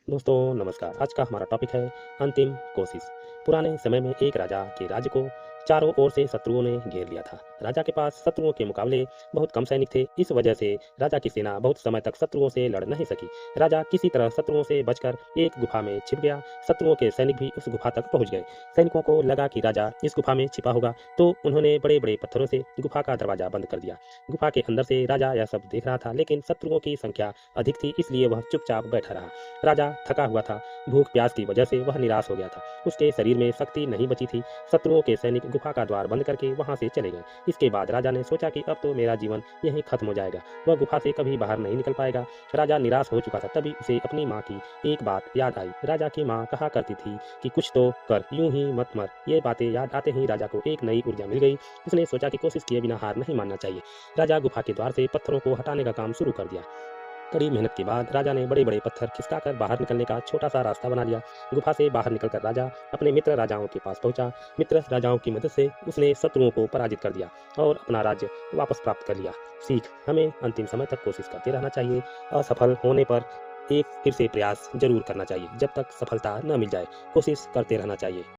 दोस्तों नमस्कार। आज का हमारा टॉपिक है अंतिम कोशिश। पुराने समय में एक राजा के राज्य को चारों ओर से शत्रुओं ने घेर लिया था। राजा के पास शत्रुओं के मुकाबले बहुत कम सैनिक थे। इस वजह से राजा की सेना बहुत समय तक शत्रुओं से लड़ नहीं सकी। राजा किसी तरह शत्रुओं से बचकर एक गुफा में छिप गया। शत्रुओं के सैनिक भी उस गुफा तक पहुंच गए। सैनिकों को लगा कि राजा इस गुफा में छिपा होगा, तो उन्होंने बड़े बड़े पत्थरों से गुफा का दरवाजा बंद कर दिया। गुफा के अंदर से राजा यह सब देख रहा था, लेकिन शत्रुओं की संख्या अधिक थी, इसलिए वह चुपचाप बैठा रहा। राजा थका हुआ था। भूख प्यास की वजह से वह निराश हो गया था। उसके शरीर में शक्ति नहीं बची थी। शत्रुओं के सैनिक गुफा का द्वार बंद करके वहां से चले गए। इसके बाद राजा ने सोचा कि अब तो मेरा जीवन यहीं खत्म हो जाएगा। वह गुफा से कभी बाहर नहीं निकल पाएगा। राजा निराश हो चुका था। तभी उसे अपनी माँ की एक बात याद आई। राजा की माँ कहा करती थी कि कुछ तो कर, यूं ही मत मर। ये बातें याद आते ही राजा को एक नई ऊर्जा मिल गई। उसने सोचा कि कोशिश किए बिना हार नहीं मानना चाहिए। राजा गुफा के द्वार से पत्थरों को हटाने का काम शुरू कर दिया। कड़ी मेहनत के बाद राजा ने बड़े बड़े पत्थर खिसकाकर बाहर निकलने का छोटा सा रास्ता बना लिया। गुफा से बाहर निकलकर राजा अपने मित्र राजाओं के पास पहुंचा। मित्र राजाओं की मदद से उसने शत्रुओं को पराजित कर दिया और अपना राज्य वापस प्राप्त कर लिया। सीख: हमें अंतिम समय तक कोशिश करते रहना चाहिए। असफल होने पर एक फिर से प्रयास जरूर करना चाहिए। जब तक सफलता न मिल जाए, कोशिश करते रहना चाहिए।